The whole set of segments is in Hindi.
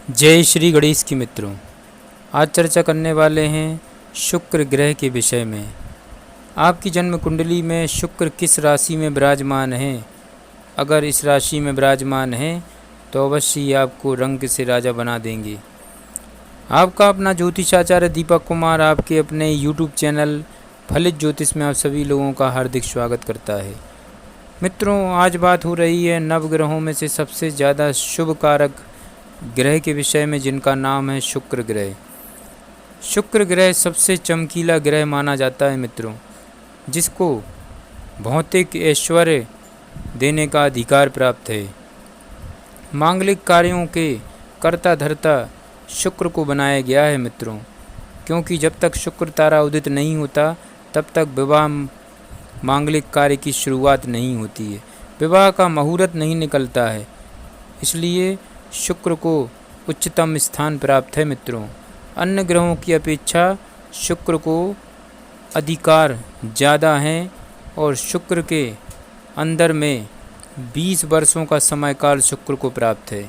जय श्री गणेश की मित्रों। आज चर्चा करने वाले हैं शुक्र ग्रह के विषय में। आपकी जन्म कुंडली में शुक्र किस राशि में विराजमान है? अगर इस राशि में विराजमान है तो अवश्य ही आपको रंग से राजा बना देंगे। आपका अपना ज्योतिषाचार्य दीपक कुमार आपके अपने यूट्यूब चैनल फलित ज्योतिष में आप सभी लोगों का हार्दिक स्वागत करता है। मित्रों, आज बात हो रही है नवग्रहों में से सबसे ज़्यादा शुभ कारक ग्रह के विषय में, जिनका नाम है शुक्र ग्रह। शुक्र ग्रह सबसे चमकीला ग्रह माना जाता है मित्रों, जिसको भौतिक ऐश्वर्य देने का अधिकार प्राप्त है। मांगलिक कार्यों के कर्ता धर्ता शुक्र को बनाया गया है मित्रों, क्योंकि जब तक शुक्र तारा उदित नहीं होता तब तक विवाह मांगलिक कार्य की शुरुआत नहीं होती है, विवाह का मुहूर्त नहीं निकलता है। इसलिए शुक्र को उच्चतम स्थान प्राप्त है मित्रों। अन्य ग्रहों की अपेक्षा शुक्र को अधिकार ज़्यादा हैं और शुक्र के अंदर में 20 वर्षों का समयकाल शुक्र को प्राप्त है।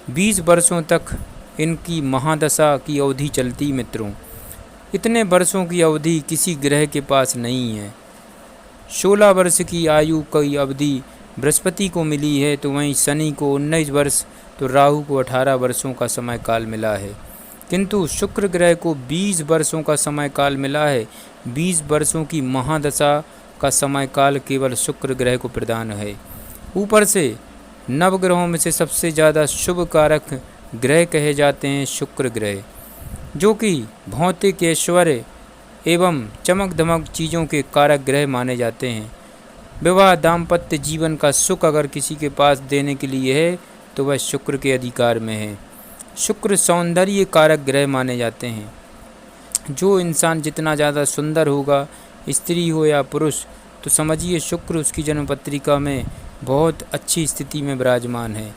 20 वर्षों तक इनकी महादशा की अवधि चलती मित्रों। इतने वर्षों की अवधि किसी ग्रह के पास नहीं है। 16 वर्ष की आयु की अवधि बृहस्पति को मिली है, तो वहीं शनि को 19 वर्ष, तो राहु को 18 वर्षों का समय काल मिला है। किंतु शुक्र ग्रह को 20 वर्षों का समय काल मिला है। 20 वर्षों की महादशा का समय काल केवल शुक्र ग्रह को प्रदान है। ऊपर से नवग्रहों में से सबसे ज़्यादा शुभ कारक ग्रह कहे जाते हैं शुक्र ग्रह, जो कि भौतिक ऐश्वर्य एवं चमक धमक चीज़ों के कारक ग्रह माने जाते हैं। विवाह दाम्पत्य जीवन का सुख अगर किसी के पास देने के लिए है तो वह शुक्र के अधिकार में है। शुक्र सौंदर्य कारक ग्रह माने जाते हैं। जो इंसान जितना ज़्यादा सुंदर होगा, स्त्री हो या पुरुष, तो समझिए शुक्र उसकी जन्म पत्रिका में बहुत अच्छी स्थिति में विराजमान है।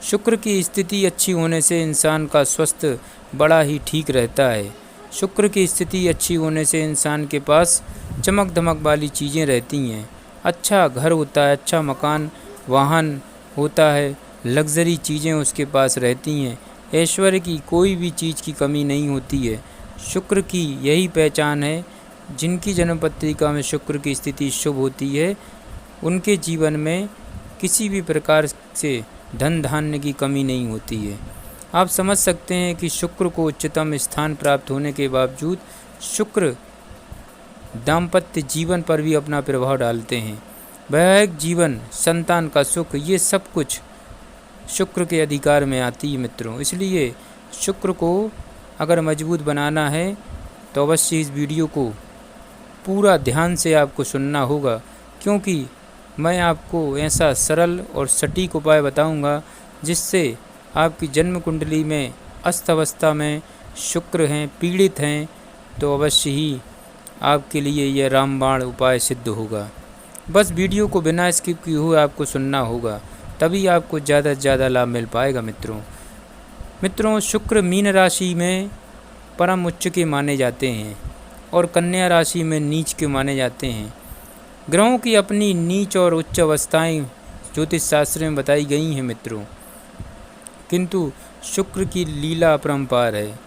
शुक्र की स्थिति अच्छी होने से इंसान का स्वास्थ्य बड़ा ही ठीक रहता है। शुक्र की स्थिति अच्छी होने से इंसान के पास चमक धमक वाली चीज़ें रहती हैं। अच्छा घर होता है, अच्छा मकान वाहन होता है, लग्जरी चीज़ें उसके पास रहती हैं। ऐश्वर्य की कोई भी चीज़ की कमी नहीं होती है। शुक्र की यही पहचान है। जिनकी जन्म पत्रिका में शुक्र की स्थिति शुभ होती है, उनके जीवन में किसी भी प्रकार से धन धान्य की कमी नहीं होती है। आप समझ सकते हैं कि शुक्र को उच्चतम स्थान प्राप्त होने के बावजूद शुक्र दाम्पत्य जीवन पर भी अपना प्रभाव डालते हैं। वैवाहिक जीवन, संतान का सुख, ये सब कुछ शुक्र के अधिकार में आती है मित्रों। इसलिए शुक्र को अगर मजबूत बनाना है तो अवश्य इस वीडियो को पूरा ध्यान से आपको सुनना होगा, क्योंकि मैं आपको ऐसा सरल और सटीक उपाय बताऊंगा जिससे आपकी जन्म कुंडली में अस्त अवस्था में शुक्र हैं, पीड़ित हैं, तो अवश्य ही आपके लिए यह रामबाण उपाय सिद्ध होगा। बस वीडियो को बिना स्किप किए हुए आपको सुनना होगा, तभी आपको ज़्यादा से ज़्यादा लाभ मिल पाएगा मित्रों, शुक्र मीन राशि में परम उच्च के माने जाते हैं और कन्या राशि में नीच के माने जाते हैं। ग्रहों की अपनी नीच और उच्च अवस्थाएं ज्योतिष शास्त्र में बताई गई हैं मित्रों, किंतु शुक्र की लीला अपरंपार है।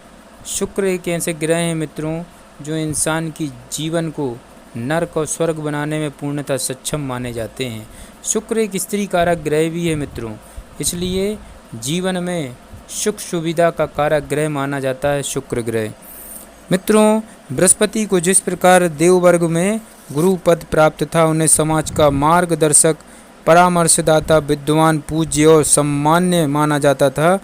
शुक्र एक ऐसे ग्रह हैं मित्रों जो इंसान की जीवन को नरक और स्वर्ग बनाने में पूर्णतः सक्षम माने जाते हैं। शुक्र एक स्त्री कारक ग्रह भी है मित्रों, इसलिए जीवन में सुख सुविधा का कारक ग्रह माना जाता है शुक्र ग्रह। मित्रों, बृहस्पति को जिस प्रकार देववर्ग में गुरु पद प्राप्त था, उन्हें समाज का मार्गदर्शक, परामर्शदाता, विद्वान, पूज्य और सम्मान्य माना जाता था,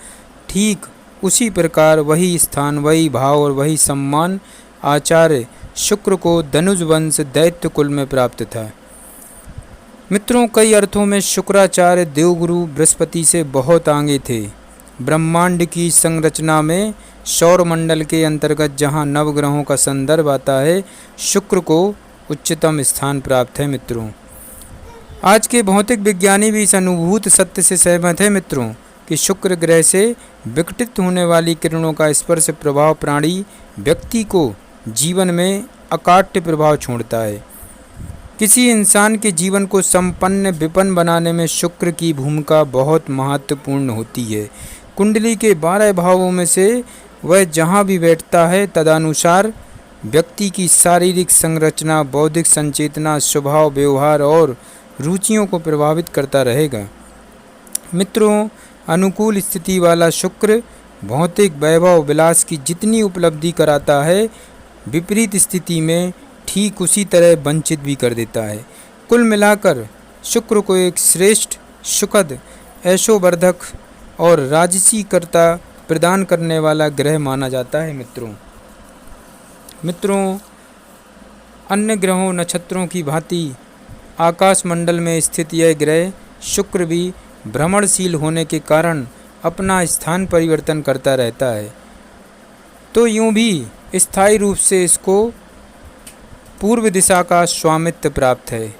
ठीक उसी प्रकार वही स्थान, वही भाव और वही सम्मान आचार्य शुक्र को धनुज वंश दैत्य कुल में प्राप्त था। मित्रों, कई अर्थों में शुक्राचार्य देवगुरु बृहस्पति से बहुत आगे थे। ब्रह्मांड की संरचना में सौरमंडल के अंतर्गत जहां नवग्रहों का संदर्भ आता है, शुक्र को उच्चतम स्थान प्राप्त है मित्रों। आज के भौतिक विज्ञानी भी इस अनुभूत सत्य से सहमत है मित्रों कि शुक्र ग्रह से विकटित होने वाली किरणों का स्पर्श प्रभाव प्राणी व्यक्ति को जीवन में अकाट्य प्रभाव छोड़ता है। किसी इंसान के जीवन को संपन्न विपन्न बनाने में शुक्र की भूमिका बहुत महत्वपूर्ण होती है। कुंडली के 12 भावों में से वह जहाँ भी बैठता है तदनुसार व्यक्ति की शारीरिक संरचना, बौद्धिक संचेतना, स्वभाव, व्यवहार और रुचियों को प्रभावित करता रहेगा। मित्रों, अनुकूल स्थिति वाला शुक्र भौतिक वैभव विलास की जितनी उपलब्धि कराता है, विपरीत स्थिति में ठीक उसी तरह वंचित भी कर देता है। कुल मिलाकर शुक्र को एक श्रेष्ठ, सुखद, ऐशोवर्धक और राजसीकर्ता प्रदान करने वाला ग्रह माना जाता है। मित्रों, अन्य ग्रहों, नक्षत्रों की भांति आकाशमंडल में स्थित यह ग्रह शुक्र भी भ्रमणशील होने के कारण अपना स्थान परिवर्तन करता रहता है, तो यूं भी स्थायी रूप से इसको पूर्व दिशा का स्वामित्व प्राप्त है।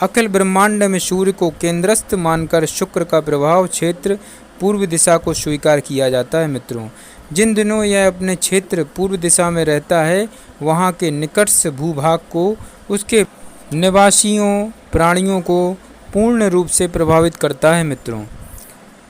अखिल ब्रह्मांड में सूर्य को केंद्रस्थ मानकर शुक्र का प्रभाव क्षेत्र पूर्व दिशा को स्वीकार किया जाता है। मित्रों, जिन दिनों यह अपने क्षेत्र पूर्व दिशा में रहता है, वहाँ के निकटस्थ भूभाग को, उसके निवासियों, प्राणियों को पूर्ण रूप से प्रभावित करता है। मित्रों,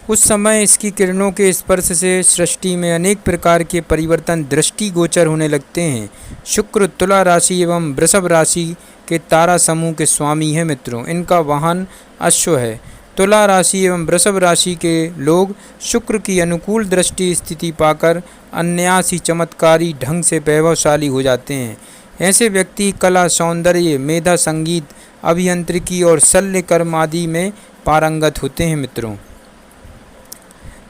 उस समय इसकी किरणों के स्पर्श से सृष्टि में अनेक प्रकार के परिवर्तन दृष्टिगोचर होने लगते हैं। शुक्र तुला राशि एवं वृषभ राशि के तारा समूह के स्वामी हैं। मित्रों, इनका वाहन अश्व है। तुला राशि एवं वृषभ राशि के लोग शुक्र की अनुकूल दृष्टि स्थिति पाकर अनायास ही चमत्कारी ढंग से वैभवशाली हो जाते हैं। ऐसे व्यक्ति कला, सौंदर्य, मेधा, संगीत, अभियांत्रिकी और शल्य कर्म आदि में पारंगत होते हैं।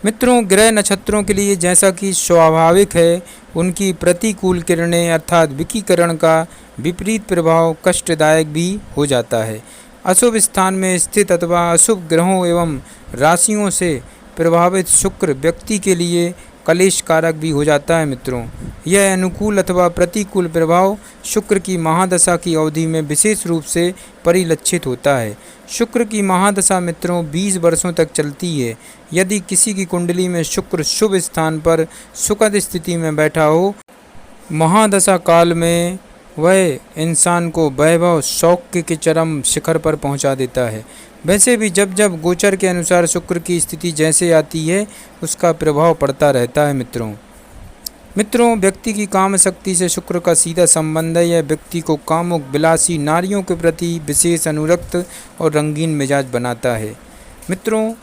मित्रों, ग्रह नक्षत्रों के लिए जैसा कि स्वाभाविक है, उनकी प्रतिकूल किरणें अर्थात विकिरण का विपरीत प्रभाव कष्टदायक भी हो जाता है। अशुभ स्थान में स्थित अथवा अशुभ ग्रहों एवं राशियों से प्रभावित शुक्र व्यक्ति के लिए कलेश कारक भी हो जाता है। मित्रों, यह अनुकूल अथवा प्रतिकूल प्रभाव शुक्र की महादशा की अवधि में विशेष रूप से परिलक्षित होता है। शुक्र की महादशा मित्रों 20 वर्षों तक चलती है। यदि किसी की कुंडली में शुक्र शुभ स्थान पर सुखद स्थिति में बैठा हो, महादशा काल में वह इंसान को वैभव, शौक के चरम शिखर पर पहुंचा देता है। वैसे भी जब जब गोचर के अनुसार शुक्र की स्थिति जैसे आती है, उसका प्रभाव पड़ता रहता है। मित्रों, व्यक्ति की काम शक्ति से शुक्र का सीधा संबंध है। यह व्यक्ति को कामुक, विलासी, नारियों के प्रति विशेष अनुरक्त और रंगीन मिजाज बनाता है। मित्रों,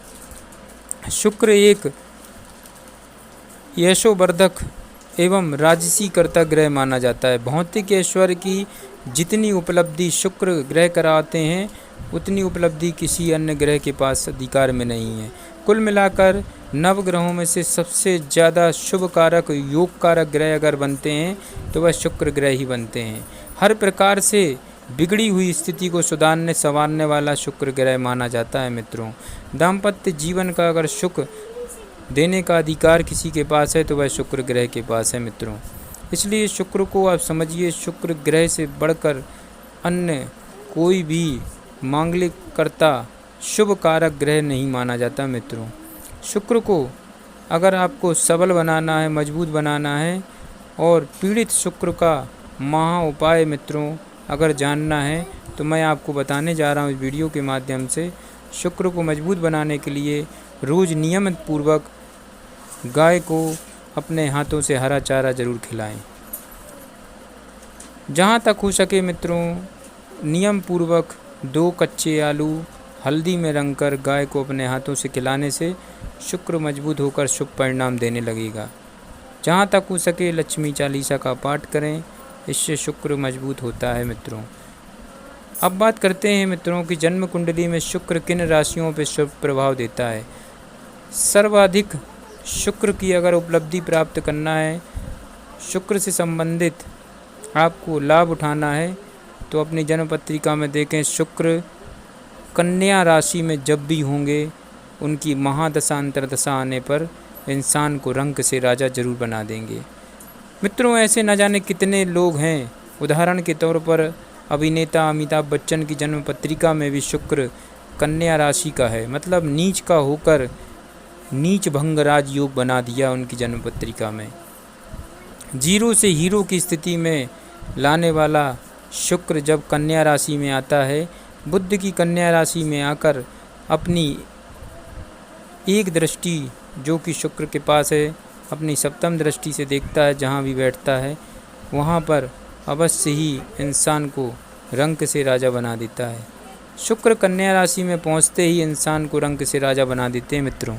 शुक्र एक यशोवर्धक एवं राजसीकर्ता ग्रह माना जाता है। भौतिक ऐश्वर्य की जितनी उपलब्धि शुक्र ग्रह कराते हैं, उतनी उपलब्धि किसी अन्य ग्रह के पास अधिकार में नहीं है। कुल मिलाकर नवग्रहों में से सबसे ज़्यादा शुभ कारक, योग कारक ग्रह अगर बनते हैं तो वह शुक्र ग्रह ही बनते हैं। हर प्रकार से बिगड़ी हुई स्थिति को सुधारने संवारने वाला शुक्र ग्रह माना जाता है। मित्रों, दाम्पत्य जीवन का अगर सुख देने का अधिकार किसी के पास है तो वह शुक्र ग्रह के पास है। मित्रों, इसलिए शुक्र को आप समझिए, शुक्र ग्रह से बढ़कर अन्य कोई भी मांगलिक कर्ता, शुभ कारक ग्रह नहीं माना जाता। मित्रों, शुक्र को अगर आपको सबल बनाना है, मजबूत बनाना है और पीड़ित शुक्र का महा उपाय मित्रों अगर जानना है तो मैं आपको बताने जा रहा हूँ इस वीडियो के माध्यम से। शुक्र को मजबूत बनाने के लिए रोज़ नियमित पूर्वक गाय को अपने हाथों से हरा चारा जरूर खिलाएं। जहाँ तक हो सके मित्रों, नियम पूर्वक 2 कच्चे आलू हल्दी में रंगकर गाय को अपने हाथों से खिलाने से शुक्र मजबूत होकर शुभ परिणाम देने लगेगा। जहाँ तक हो सके लक्ष्मी चालीसा का पाठ करें, इससे शुक्र मजबूत होता है। मित्रों, अब बात करते हैं मित्रों कि जन्म कुंडली में शुक्र किन राशियों पर शुभ प्रभाव देता है। सर्वाधिक शुक्र की अगर उपलब्धि प्राप्त करना है, शुक्र से संबंधित आपको लाभ उठाना है, तो अपनी जन्म पत्रिका में देखें, शुक्र कन्या राशि में जब भी होंगे, उनकी महादशा अंतर्दशा आने पर इंसान को रंक से राजा जरूर बना देंगे। मित्रों, ऐसे न जाने कितने लोग हैं। उदाहरण के तौर पर अभिनेता अमिताभ बच्चन की जन्म पत्रिका में भी शुक्र कन्या राशि का है, मतलब नीच का होकर नीच भंग राज योग बना दिया उनकी जन्म पत्रिका में। जीरो से हीरो की स्थिति में लाने वाला शुक्र जब कन्या राशि में आता है, बुध की कन्या राशि में आकर अपनी एक दृष्टि जो कि शुक्र के पास है, अपनी सप्तम दृष्टि से देखता है, जहाँ भी बैठता है वहाँ पर अवश्य ही इंसान को रंक से राजा बना देता है। शुक्र कन्या राशि में पहुँचते ही इंसान को रंक से राजा बना देते हैं मित्रों।